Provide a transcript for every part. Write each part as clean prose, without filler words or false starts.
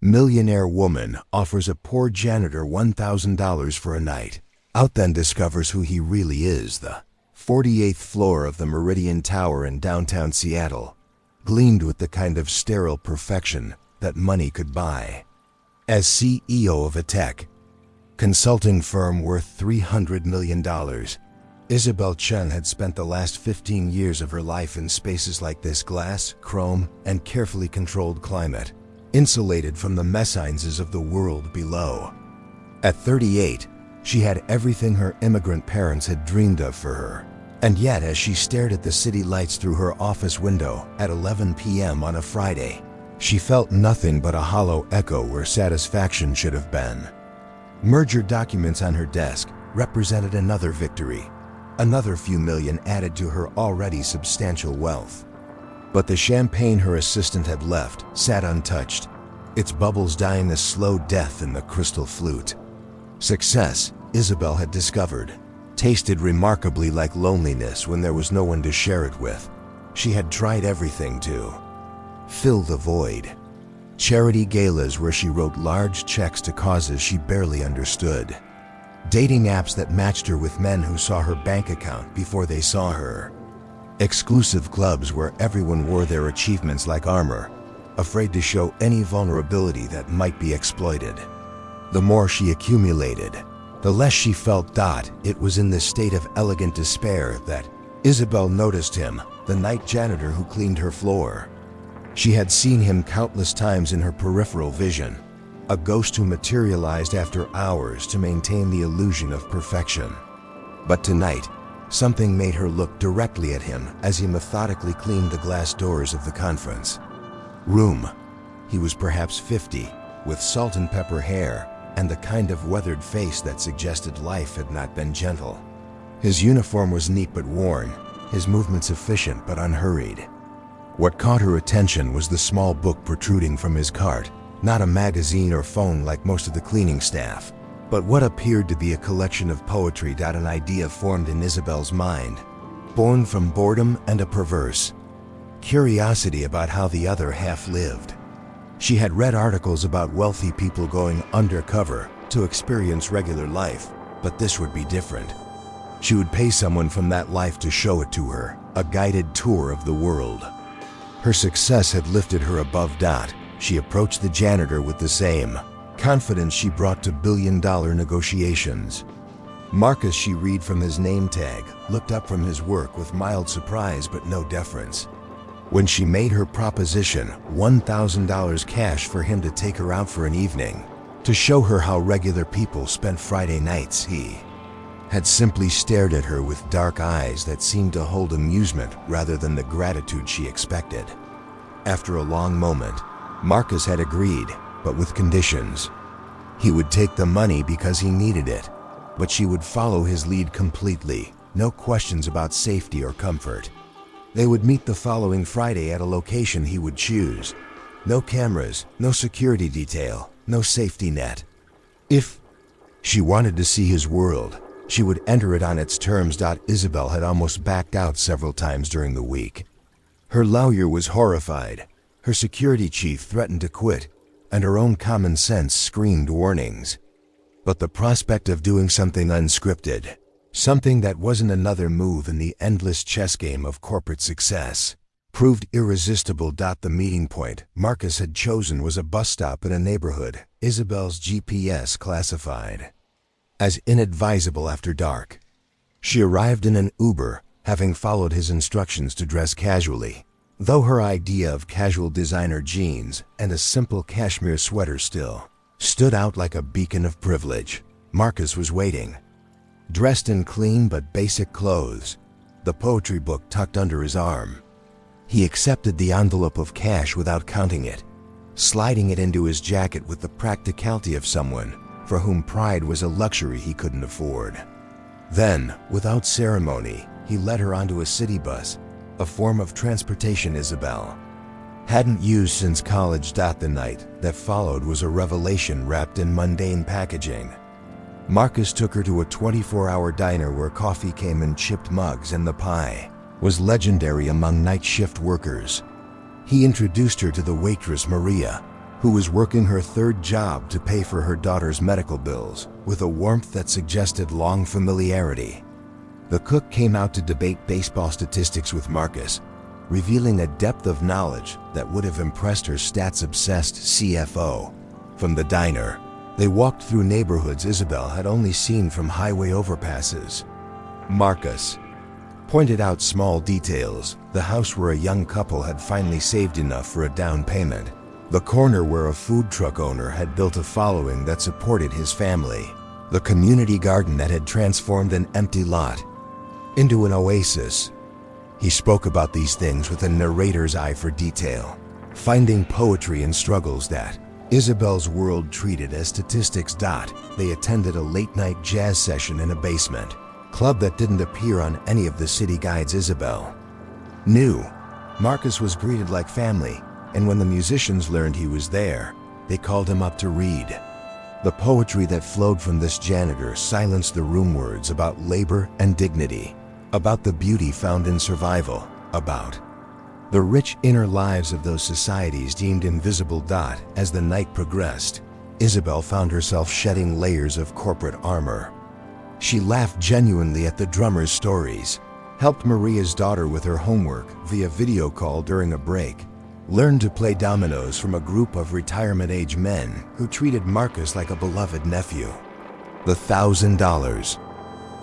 Millionaire woman offers a poor janitor $1,000 for a night. Out then discovers who he really is. The 48th floor of the Meridian Tower in downtown Seattle gleamed with the kind of sterile perfection that money could buy. As CEO of a tech consulting firm worth $300 million, Isabel Chen had spent the last 15 years of her life in spaces like this: glass, chrome, and carefully controlled climate, insulated from the messiness of the world below. At 38, she had everything her immigrant parents had dreamed of for her. And yet, as she stared at the city lights through her office window at 11 p.m. on a Friday, she felt nothing but a hollow echo where satisfaction should have been. Merger documents on her desk represented another victory, another few million added to her already substantial wealth. But the champagne her assistant had left sat untouched, its bubbles dying a slow death in the crystal flute. Success, Isabel had discovered, tasted remarkably like loneliness when there was no one to share it with. She had tried everything to fill the void. Charity galas where she wrote large checks to causes she barely understood. Dating apps that matched her with men who saw her bank account before they saw her. Exclusive clubs where everyone wore their achievements like armor, afraid to show any vulnerability that might be exploited. The more she accumulated, the less she felt. It was in this state of elegant despair that Isabel noticed him, the night janitor who cleaned her floor. She had seen him countless times in her peripheral vision, a ghost who materialized after hours to maintain the illusion of perfection. But tonight, something made her look directly at him as he methodically cleaned the glass doors of the conference room. He was perhaps 50, with salt and pepper hair and the kind of weathered face that suggested life had not been gentle. His uniform was neat but worn, his movements efficient but unhurried. What caught her attention was the small book protruding from his cart, not a magazine or phone like most of the cleaning staff, but what appeared to be a collection of poetry. An idea formed in Isabel's mind, born from boredom and a perverse curiosity about how the other half lived. She had read articles about wealthy people going undercover to experience regular life, but this would be different. She would pay someone from that life to show it to her, a guided tour of the world. Her success had lifted her above. She approached the janitor with the same confidence she brought to billion-dollar negotiations. Marcus, she read from his name tag, looked up from his work with mild surprise but no deference. When she made her proposition, $1,000 cash for him to take her out for an evening, to show her how regular people spent Friday nights, he had simply stared at her with dark eyes that seemed to hold amusement rather than the gratitude she expected. After a long moment, Marcus had agreed, but with conditions. He would take the money because he needed it, but she would follow his lead completely, no questions about safety or comfort. They would meet the following Friday at a location he would choose. No cameras, no security detail, no safety net. If she wanted to see his world, she would enter it on its terms. Isabel had almost backed out several times during the week. Her lawyer was horrified, her security chief threatened to quit, and her own common sense screamed warnings. But the prospect of doing something unscripted, something that wasn't another move in the endless chess game of corporate success, proved irresistible. The meeting point Marcus had chosen was a bus stop in a neighborhood Isabel's GPS classified as inadvisable after dark. She arrived in an Uber, having followed his instructions to dress casually, though her idea of casual designer jeans and a simple cashmere sweater still stood out like a beacon of privilege. Marcus was waiting, dressed in clean but basic clothes, the poetry book tucked under his arm. He accepted the envelope of cash without counting it, sliding it into his jacket with the practicality of someone for whom pride was a luxury he couldn't afford. Then, without ceremony, he led her onto a city bus, a form of transportation Isabel hadn't used since college. The night that followed was a revelation wrapped in mundane packaging. Marcus took her to a 24-hour diner where coffee came in chipped mugs and the pie was legendary among night shift workers. He introduced her to the waitress Maria, who was working her third job to pay for her daughter's medical bills with a warmth that suggested long familiarity. The cook came out to debate baseball statistics with Marcus, revealing a depth of knowledge that would have impressed her stats-obsessed CFO. From the diner, they walked through neighborhoods Isabel had only seen from highway overpasses. Marcus pointed out small details: the house where a young couple had finally saved enough for a down payment, the corner where a food truck owner had built a following that supported his family, the community garden that had transformed an empty lot into an oasis. He spoke about these things with a narrator's eye for detail, finding poetry in struggles that Isabel's world treated as statistics. They attended a late-night jazz session in a basement club that didn't appear on any of the city guides Isabel knew. Marcus was greeted like family, and when the musicians learned he was there, they called him up to read. The poetry that flowed from this janitor silenced the room. Words about labor and dignity, about the beauty found in survival, about the rich inner lives of those societies deemed invisible. As the night progressed, Isabel found herself shedding layers of corporate armor. She laughed genuinely at the drummer's stories, helped Maria's daughter with her homework via video call during a break, learned to play dominoes from a group of retirement-age men who treated Marcus like a beloved nephew. The $1,000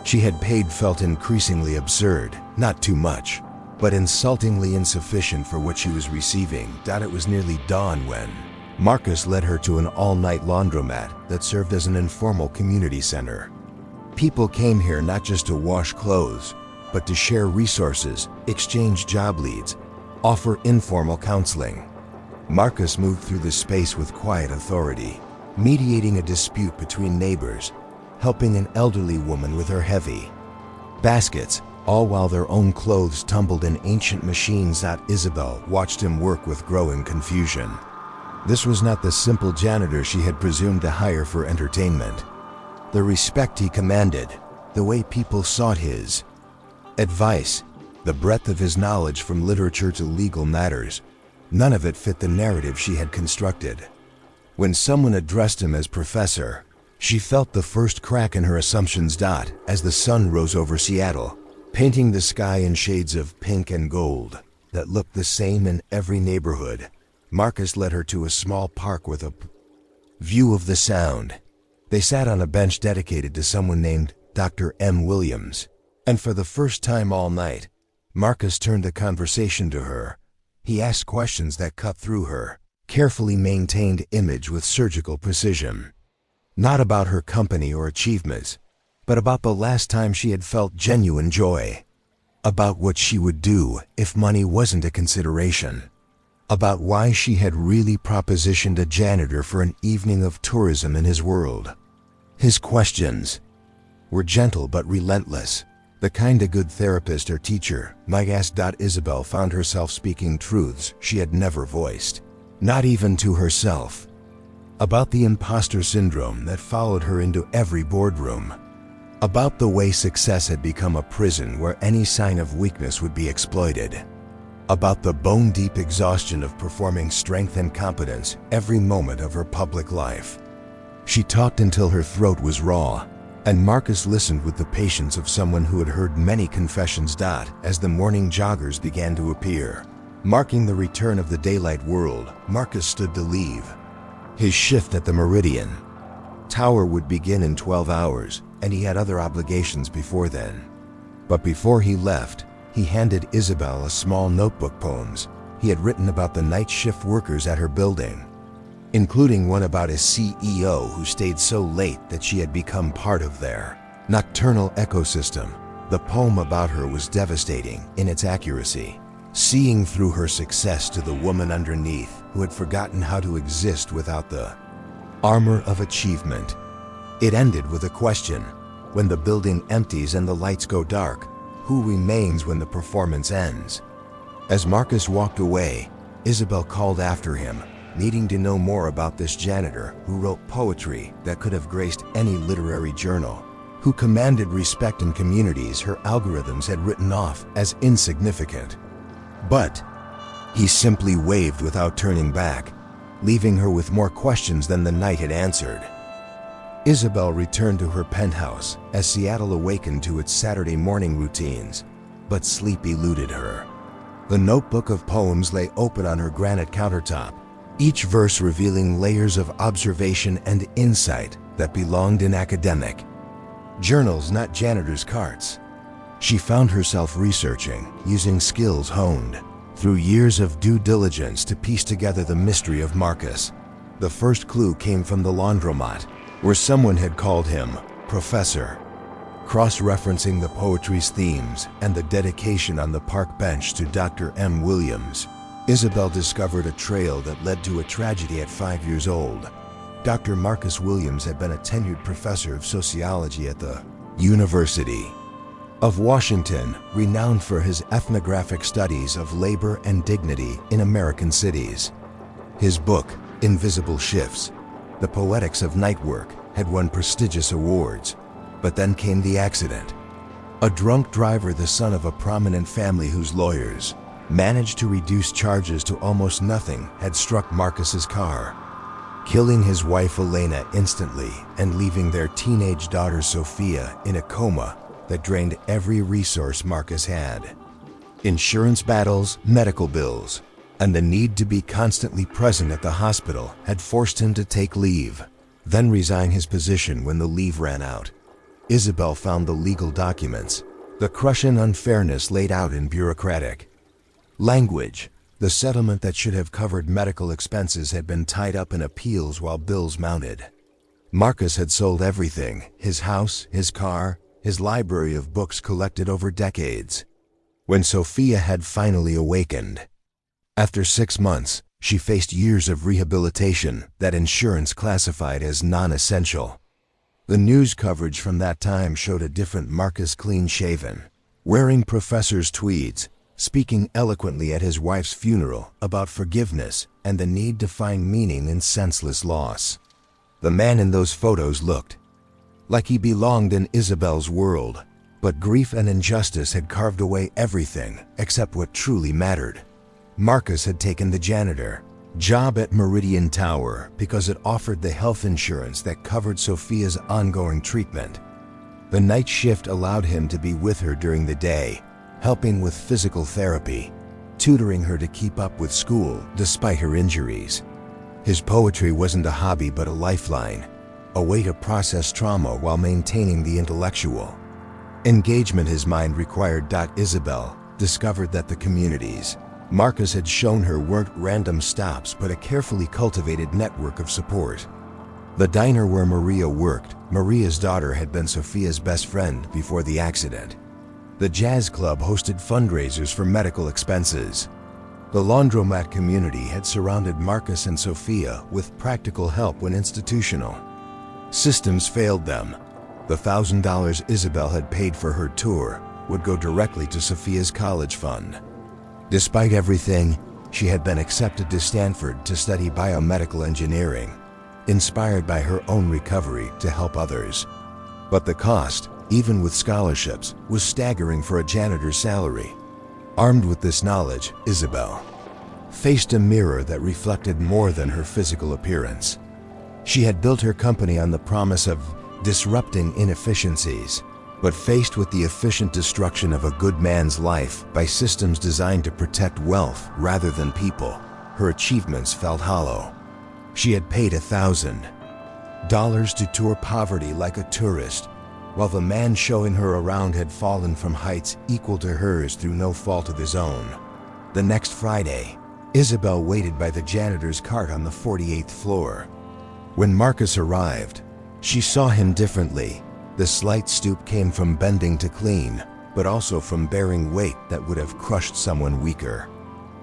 she had paid felt increasingly absurd, not too much, but insultingly insufficient for what she was receiving. It was nearly dawn when Marcus led her to an all-night laundromat that served as an informal community center. People came here not just to wash clothes, but to share resources, exchange job leads, offer informal counseling. Marcus moved through the space with quiet authority, mediating a dispute between neighbors, helping an elderly woman with her heavy baskets, all while their own clothes tumbled in ancient machines. Isabel watched him work with growing confusion. This was not the simple janitor she had presumed to hire for entertainment. The respect he commanded, the way people sought his advice, the breadth of his knowledge from literature to legal matters, none of it fit the narrative she had constructed. When someone addressed him as professor, she felt the first crack in her assumptions. As the sun rose over Seattle, painting the sky in shades of pink and gold that looked the same in every neighborhood, Marcus led her to a small park with a view of the Sound. They sat on a bench dedicated to someone named Dr. M. Williams, and for the first time all night, Marcus turned the conversation to her. He asked questions that cut through her carefully maintained image with surgical precision. Not about her company or achievements, but about the last time she had felt genuine joy. About what she would do if money wasn't a consideration. About why she had really propositioned a janitor for an evening of tourism in his world. His questions were gentle but relentless, the kind a good therapist or teacher might ask. Isabel found herself speaking truths she had never voiced, not even to herself. About the imposter syndrome that followed her into every boardroom. About the way success had become a prison where any sign of weakness would be exploited. About the bone-deep exhaustion of performing strength and competence every moment of her public life. She talked until her throat was raw, and Marcus listened with the patience of someone who had heard many confessions. As the morning joggers began to appear, marking the return of the daylight world, Marcus stood to leave. His shift at the Meridian Tower would begin in 12 hours, and he had other obligations before then. But before he left, he handed Isabel a small notebook poems he had written about the night shift workers at her building, including one about a CEO who stayed so late that she had become part of their nocturnal ecosystem. The poem about her was devastating in its accuracy, seeing through her success to the woman underneath who had forgotten how to exist without the armor of achievement. It ended with a question: when the building empties and the lights go dark, who remains when the performance ends? As Marcus walked away, Isabel called after him, needing to know more about this janitor who wrote poetry that could have graced any literary journal, who commanded respect in communities her algorithms had written off as insignificant. But he simply waved without turning back. leaving her with more questions than the night had answered. Isabel returned to her penthouse as Seattle awakened to its Saturday morning routines, but sleep eluded her. The notebook of poems lay open on her granite countertop, each verse revealing layers of observation and insight that belonged in academic journals, not janitor's carts. She found herself researching, using skills honed through years of due diligence to piece together the mystery of Marcus. The first clue came from the laundromat, where someone had called him Professor. Cross-referencing the poetry's themes and the dedication on the park bench to Dr. M. Williams, Isabel discovered a trail that led to a tragedy at 5 years old. Dr. Marcus Williams had been a tenured professor of sociology at the University of Washington, renowned for his ethnographic studies of labor and dignity in American cities. His book, Invisible Shifts, The Poetics of Night Work, had won prestigious awards. But then came the accident. A drunk driver, the son of a prominent family whose lawyers managed to reduce charges to almost nothing, had struck Marcus's car, killing his wife Elena instantly and leaving their teenage daughter Sophia in a coma that drained every resource Marcus had. Insurance battles, medical bills, and the need to be constantly present at the hospital had forced him to take leave, then resign his position when the leave ran out. Isabel found the legal documents, the crushing unfairness laid out in bureaucratic language. The settlement that should have covered medical expenses had been tied up in appeals while bills mounted. Marcus had sold everything: his house, his car, his library of books collected over decades. When Sophia had finally awakened, after 6 months, she faced years of rehabilitation that insurance classified as non-essential. The news coverage from that time showed a different Marcus, clean-shaven, wearing professor's tweeds, speaking eloquently at his wife's funeral about forgiveness and the need to find meaning in senseless loss. The man in those photos looked like he belonged in Isabel's world, but grief and injustice had carved away everything except what truly mattered. Marcus had taken the janitor job at Meridian Tower because it offered the health insurance that covered Sophia's ongoing treatment. The night shift allowed him to be with her during the day, helping with physical therapy, tutoring her to keep up with school despite her injuries. His poetry wasn't a hobby but a lifeline, a way to process trauma while maintaining the intellectual engagement his mind required. Isabel discovered that the communities Marcus had shown her weren't random stops but a carefully cultivated network of support. The diner where Maria worked, Maria's daughter, had been Sophia's best friend before the accident. The jazz club hosted fundraisers for medical expenses. The laundromat community had surrounded Marcus and Sophia with practical help when institutional systems failed them. The $1,000 Isabel had paid for her tour would go directly to Sophia's college fund. Despite everything, she had been accepted to Stanford to study biomedical engineering, inspired by her own recovery to help others. But the cost, even with scholarships, was staggering for a janitor's salary. Armed with this knowledge, Isabel faced a mirror that reflected more than her physical appearance. She had built her company on the promise of disrupting inefficiencies, but faced with the efficient destruction of a good man's life by systems designed to protect wealth rather than people, her achievements felt hollow. She had paid $1,000 to tour poverty like a tourist, while the man showing her around had fallen from heights equal to hers through no fault of his own. The next Friday, Isabel waited by the janitor's cart on the 48th floor. When Marcus arrived, she saw him differently. The slight stoop came from bending to clean, but also from bearing weight that would have crushed someone weaker.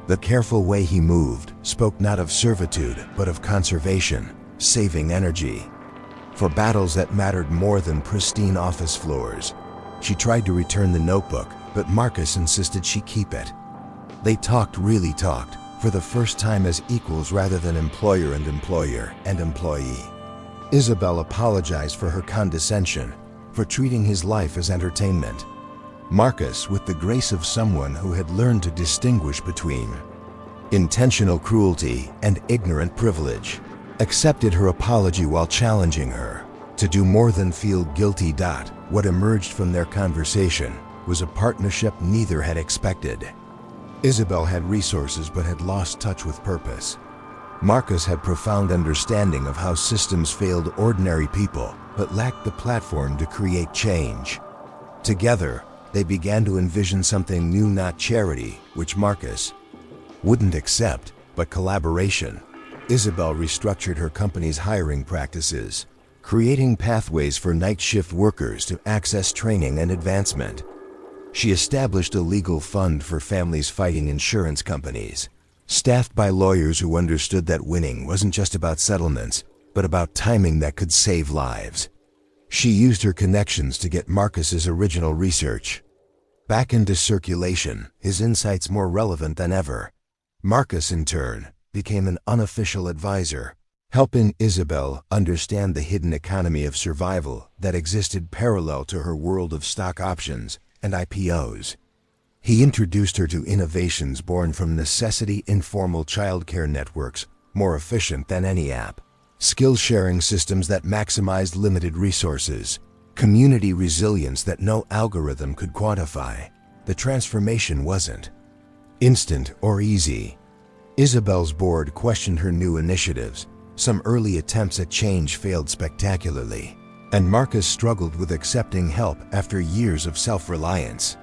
The careful way he moved spoke not of servitude, but of conservation, saving energy. For battles that mattered more than pristine office floors, she tried to return the notebook, but Marcus insisted she keep it. They really talked, for the first time as equals rather than employer and employee. Isabel apologized for her condescension, for treating his life as entertainment. Marcus, with the grace of someone who had learned to distinguish between intentional cruelty, and ignorant privilege, accepted her apology while challenging her to do more than feel guilty. What emerged from their conversation was a partnership neither had expected. Isabel had resources but had lost touch with purpose. Marcus had profound understanding of how systems failed ordinary people but lacked the platform to create change. Together, they began to envision something new, not charity, which Marcus wouldn't accept, but collaboration. Isabel restructured her company's hiring practices, creating pathways for night shift workers to access training and advancement. She established a legal fund for families fighting insurance companies, staffed by lawyers who understood that winning wasn't just about settlements, but about timing that could save lives. She used her connections to get Marcus's original research back into circulation, his insights more relevant than ever. Marcus, in turn, became an unofficial advisor, helping Isabel understand the hidden economy of survival that existed parallel to her world of stock options and IPOs. He introduced her to innovations born from necessity: informal childcare networks, more efficient than any app; skill-sharing systems that maximized limited resources; community resilience that no algorithm could quantify. The transformation wasn't instant or easy. Isabel's board questioned her new initiatives. Some early attempts at change failed spectacularly, and Marcus struggled with accepting help after years of self-reliance.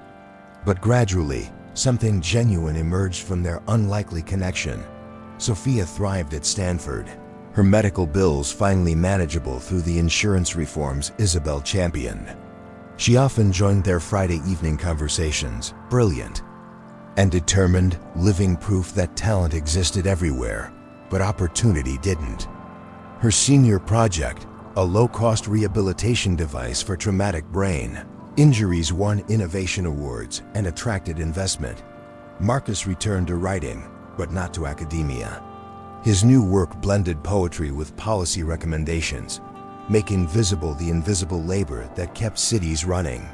But gradually, something genuine emerged from their unlikely connection. Sophia thrived at Stanford, her medical bills finally manageable through the insurance reforms Isabel championed. She often joined their Friday evening conversations, brilliant and determined, living proof that talent existed everywhere, but opportunity didn't. Her senior project, a low-cost rehabilitation device for traumatic brain injuries, won innovation awards and attracted investment. Marcus returned to writing, but not to academia. His new work blended poetry with policy recommendations, making visible the invisible labor that kept cities running.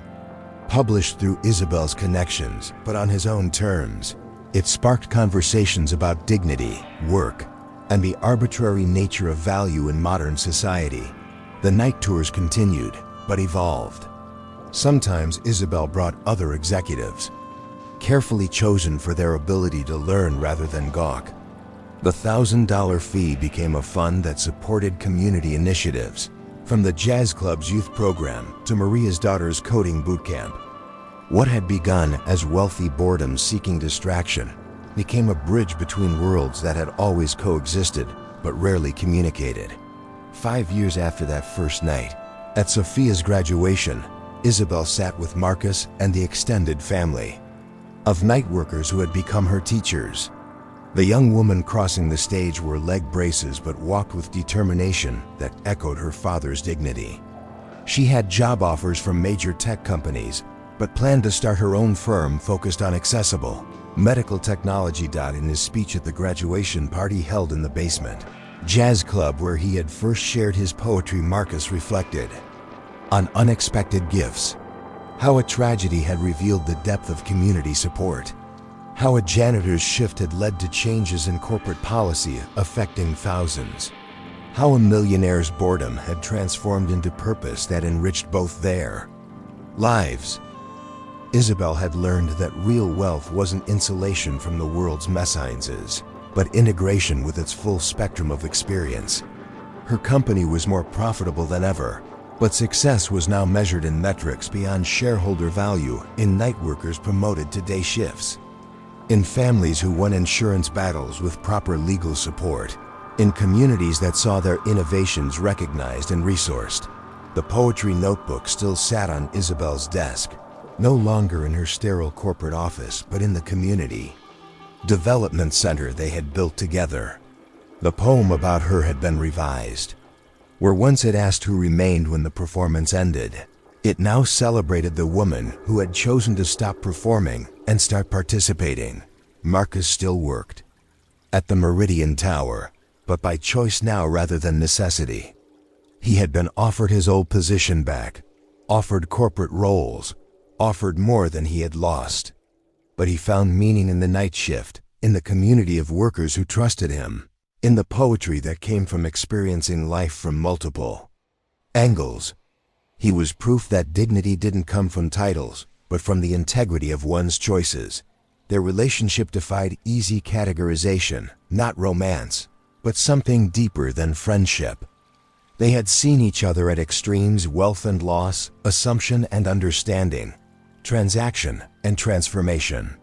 Published through Isabel's connections, but on his own terms, it sparked conversations about dignity, work, and the arbitrary nature of value in modern society. The night tours continued, but evolved. Sometimes Isabel brought other executives, carefully chosen for their ability to learn rather than gawk. The $1,000 fee became a fund that supported community initiatives, from the Jazz Club's youth program to Maria's daughter's coding bootcamp. What had begun as wealthy boredom seeking distraction became a bridge between worlds that had always coexisted but rarely communicated. 5 years after that first night, at Sophia's graduation, Isabel sat with Marcus and the extended family of night workers who had become her teachers. The young woman crossing the stage wore leg braces but walked with determination that echoed her father's dignity. She had job offers from major tech companies, but planned to start her own firm focused on accessible medical technology. In his speech at the graduation party held in the basement Jazz Club where he had first shared his poetry, Marcus reflected on unexpected gifts, how a tragedy had revealed the depth of community support, how a janitor's shift had led to changes in corporate policy affecting thousands, how a millionaire's boredom had transformed into purpose that enriched both their lives. Isabel had learned that real wealth wasn't insulation from the world's messines, but integration with its full spectrum of experience. Her company was more profitable than ever, but success was now measured in metrics beyond shareholder value, in night workers promoted to day shifts, in families who won insurance battles with proper legal support, in communities that saw their innovations recognized and resourced. The poetry notebook still sat on Isabel's desk, no longer in her sterile corporate office, but in the community development center they had built together. The poem about her had been revised. Where once it asked who remained when the performance ended, it now celebrated the woman who had chosen to stop performing and start participating. Marcus still worked at the Meridian Tower, but by choice now rather than necessity. He had been offered his old position back, offered corporate roles, offered more than he had lost. But he found meaning in the night shift, in the community of workers who trusted him, in the poetry that came from experiencing life from multiple angles. He was proof that dignity didn't come from titles, but from the integrity of one's choices. Their relationship defied easy categorization, not romance, but something deeper than friendship. They had seen each other at extremes: wealth and loss, assumption and understanding, transaction and transformation.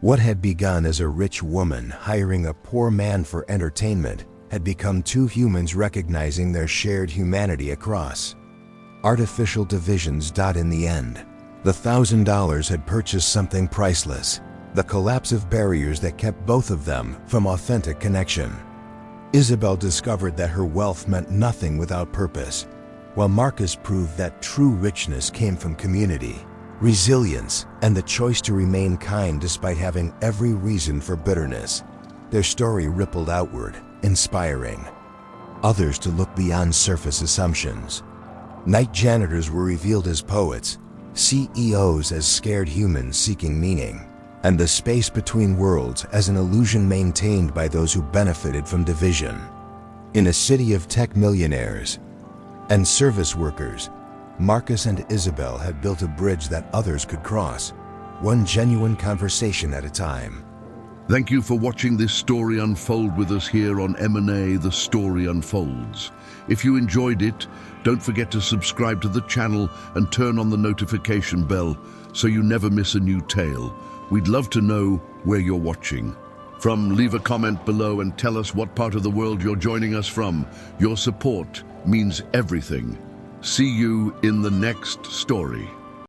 What had begun as a rich woman hiring a poor man for entertainment had become two humans recognizing their shared humanity across artificial divisions. In the end, the $1,000 had purchased something priceless: the collapse of barriers that kept both of them from authentic connection. Isabel discovered that her wealth meant nothing without purpose, while Marcus proved that true richness came from community, resilience, and the choice to remain kind despite having every reason for bitterness. Their story rippled outward, inspiring others to look beyond surface assumptions. Night janitors were revealed as poets, CEOs as scared humans seeking meaning, and the space between worlds as an illusion maintained by those who benefited from division. In a city of tech millionaires and service workers, Marcus and Isabel had built a bridge that others could cross, one genuine conversation at a time. Thank you for watching this story unfold with us here on M&A The Story Unfolds. If you enjoyed it, don't forget to subscribe to the channel and turn on the notification bell so you never miss a new tale. We'd love to know where you're watching from. Leave a comment below and tell us what part of the world you're joining us from. Your support means everything. See you in the next story.